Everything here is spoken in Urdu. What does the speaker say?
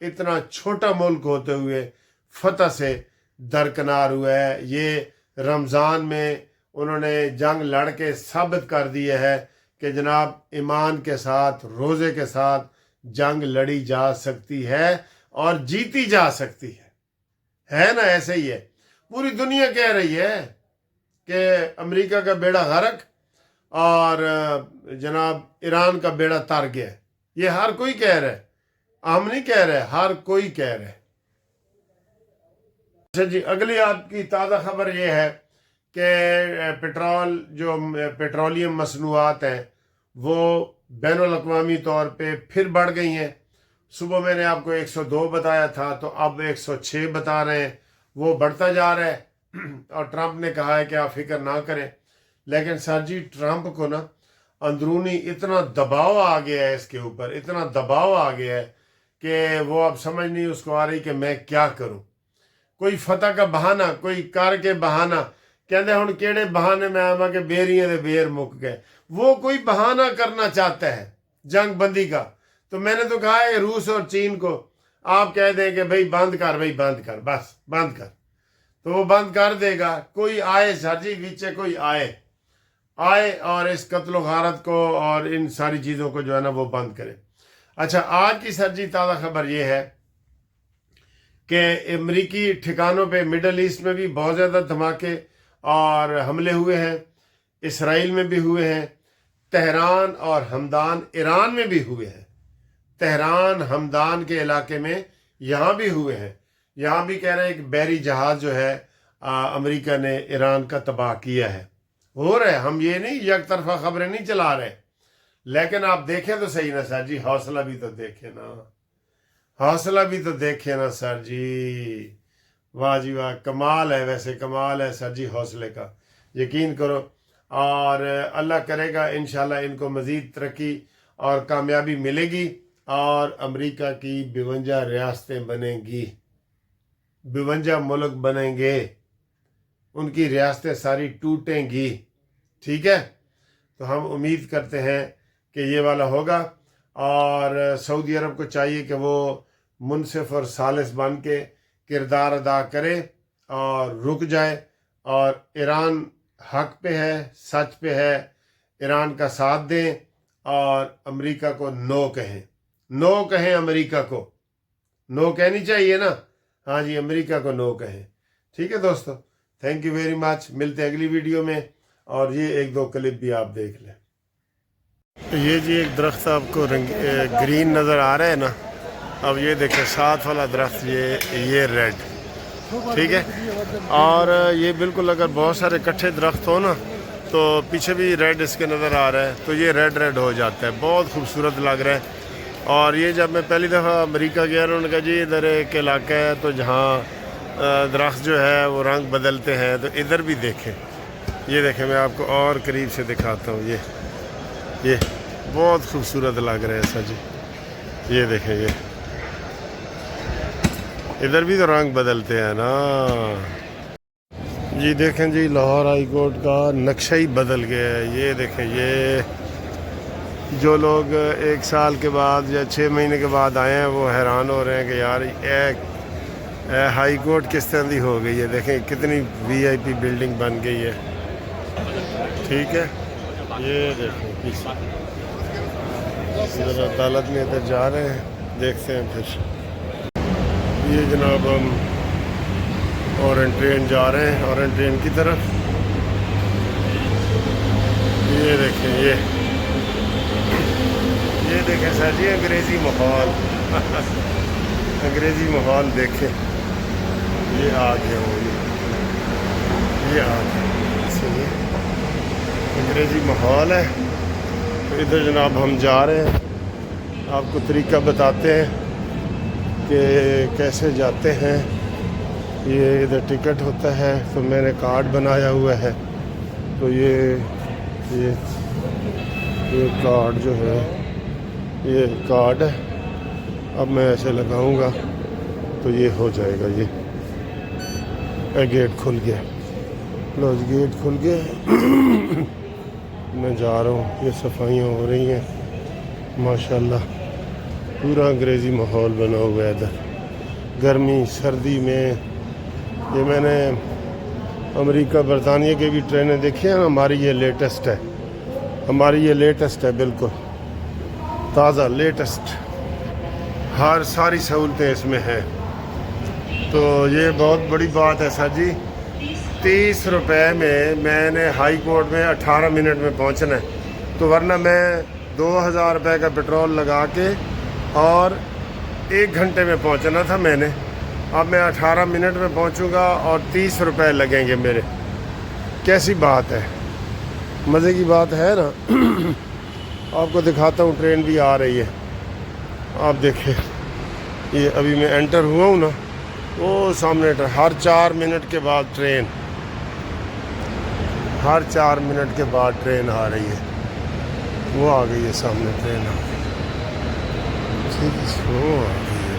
اتنا چھوٹا ملک ہوتے ہوئے فتح سے درکنار ہوا ہے۔ یہ رمضان میں انہوں نے جنگ لڑ کے ثابت کر دیا ہے کہ جناب ایمان کے ساتھ، روزے کے ساتھ جنگ لڑی جا سکتی ہے اور جیتی جا سکتی ہے نا؟ ایسے ہی ہے، پوری دنیا کہہ رہی ہے کہ امریکہ کا بیڑا غرق اور جناب ایران کا بیڑا تر گیا۔ یہ ہر کوئی کہہ رہا ہے، ہم نہیں کہہ رہے، ہر کوئی کہہ رہے۔ اچھا جی، اگلی آپ کی تازہ خبر یہ ہے کہ پیٹرولیم مصنوعات ہیں وہ بین الاقوامی طور پہ پھر بڑھ گئی ہیں۔ صبح میں نے آپ کو 102 بتایا تھا، تو اب 106 بتا رہے ہیں، وہ بڑھتا جا رہا ہے۔ اور ٹرمپ نے کہا ہے کہ آپ فکر نہ کریں، لیکن سر جی ٹرمپ کو نا اندرونی اتنا دباؤ آ گیا ہے، اس کے اوپر اتنا دباؤ آ گیا ہے کہ وہ اب سمجھ نہیں اس کو آ رہی کہ میں کیا کروں۔ کوئی فتح کا بہانہ، کوئی کر کے بہانہ، کہتے ہن کیڑے بہانے میں آواں کہ بیریاں دے بیر مک گئے، وہ کوئی بہانہ کرنا چاہتا ہے جنگ بندی کا۔ تو میں نے تو کہا ہے روس اور چین کو آپ کہہ دیں کہ بھائی بند کر، بھائی بند کر، بس بند کر، تو وہ بند کر دے گا۔ کوئی آئے سر جی نیچے، کوئی آئے اور اس قتل و غارت کو اور ان ساری چیزوں کو جو ہے نا وہ بند کرے۔ اچھا، آج کی سر جی تازہ خبر یہ ہے کہ امریکی ٹھکانوں پہ مڈل ایسٹ میں بھی بہت زیادہ دھماکے اور حملے ہوئے ہیں، اسرائیل میں بھی ہوئے ہیں، تہران اور ہمدان ایران میں بھی ہوئے ہیں، تہران ہمدان کے علاقے میں یہاں بھی ہوئے ہیں۔ یہاں بھی کہہ رہے ہیں کہ بحری جہاز جو ہے امریکہ نے ایران کا تباہ کیا ہے۔ ہو رہا ہے، ہم یہ نہیں یک طرفہ خبریں نہیں چلا رہے، لیکن آپ دیکھیں تو صحیح نا سر جی، حوصلہ بھی تو دیکھیں نا، حوصلہ بھی تو دیکھیں نا سر جی۔ واہ جی واہ، کمال ہے، ویسے کمال ہے سر جی حوصلے کا، یقین کرو۔ اور اللہ کرے گا انشاءاللہ ان کو مزید ترقی اور کامیابی ملے گی، اور امریکہ کی 52 ریاستیں بنیں گی، 52 ملک بنیں گے، ان کی ریاستیں ساری ٹوٹیں گی، ٹھیک ہے؟ تو ہم امید کرتے ہیں کہ یہ والا ہوگا، اور سعودی عرب کو چاہیے کہ وہ منصف اور خالص بن کے کردار ادا کرے اور رک جائے، اور ایران حق پہ ہے، سچ پہ ہے، ایران کا ساتھ دیں، اور امریکہ کو نو کہیں، نو کہیں، امریکہ کو نو کہنی چاہیے نا، ہاں جی، امریکہ کو نو کہیں۔ ٹھیک ہے دوستو، تھینک یو ویری مچ، ملتے ہیں اگلی ویڈیو میں، اور یہ 1-2 کلپ بھی آپ دیکھ لیں۔ یہ جی ایک درخت آپ کو گرین نظر آ رہا ہے نا، اب یہ دیکھیں ساتھ والا درخت، یہ ریڈ، ٹھیک ہے؟ اور یہ بالکل اگر بہت سارے کٹھے درخت ہو نا تو پیچھے بھی ریڈ اس کے نظر آ رہا ہے، تو یہ ریڈ ہو جاتا ہے، بہت خوبصورت لگ رہا ہے۔ اور یہ جب میں پہلی دفعہ امریکہ گیا، انہوں نے کہا جی ادھر ایک علاقہ ہے تو جہاں درخت جو ہے وہ رنگ بدلتے ہیں، تو ادھر بھی دیکھیں، یہ دیکھیں، میں آپ کو اور قریب سے دکھاتا ہوں، یہ بہت خوبصورت لگ رہا ہے سر جی، یہ دیکھیں، یہ ادھر بھی تو رنگ بدلتے ہیں نا جی۔ دیکھیں جی لاہور ہائی کورٹ کا نقشہ ہی بدل گیا ہے، یہ دیکھیں، یہ جو لوگ 1 سال کے بعد یا 6 مہینے کے بعد آئے ہیں وہ حیران ہو رہے ہیں کہ یار ہائی کورٹ کس طرح دی ہو گئی ہے، دیکھیں کتنی VIP بلڈنگ بن گئی ہے، ٹھیک ہے؟ یہ دیکھیں ادھر عدالت میں ادھر جا رہے ہیں، دیکھتے ہیں پھر۔ یہ جناب ہم اورنج ٹرین جا رہے ہیں، اورنج ٹرین کی طرف، یہ دیکھیں، یہ دیکھیں سر جی انگریزی ماحول، انگریزی ماحول دیکھیں، یہ آ گیا وہ، یہ آ گیا، انگریزی ماحول ہے۔ تو ادھر جناب ہم جا رہے ہیں، آپ کو طریقہ بتاتے ہیں کہ کیسے جاتے ہیں۔ یہ ادھر ٹکٹ ہوتا ہے، تو میں نے کارڈ بنایا ہوا ہے، تو یہ کارڈ جو ہے، یہ کارڈ ہے، اب میں ایسے لگاؤں گا تو یہ ہو جائے گا، یہ گیٹ کھل گیا، لو گیٹ کھل گیا، میں جا رہا ہوں، یہ صفائیاں ہو رہی ہیں ماشاءاللہ، پورا انگریزی ماحول بنا ہوا ہے ادھر، گرمی سردی میں۔ یہ میں نے امریکہ برطانیہ کے بھی ٹرینیں دیکھی ہیں، ہماری یہ لیٹسٹ ہے، ہماری یہ لیٹسٹ ہے، بالکل تازہ لیٹسٹ، ہر ساری سہولتیں اس میں ہیں۔ تو یہ بہت بڑی بات ہے سر جی، 30 روپے میں نے ہائی کورٹ میں 18 منٹ میں پہنچنا ہے، تو ورنہ میں 2000 روپے کا پیٹرول لگا کے اور 1 گھنٹے میں پہنچنا تھا میں نے، اب میں 18 منٹ میں پہنچوں گا اور 30 روپے لگیں گے میرے۔ کیسی بات ہے، مزے کی بات ہے نا۔ آپ کو دکھاتا ہوں، ٹرین بھی آ رہی ہے، آپ دیکھیں، یہ ابھی میں انٹر ہوا ہوں نا، وہ سامنے ہر 4 منٹ کے بعد ٹرین، ہر 4 منٹ کے بعد ٹرین آ رہی ہے، وہ آ گئی ہے سامنے ٹرین آ گئی، ٹھیک ہے، وہ آ گئی ہے۔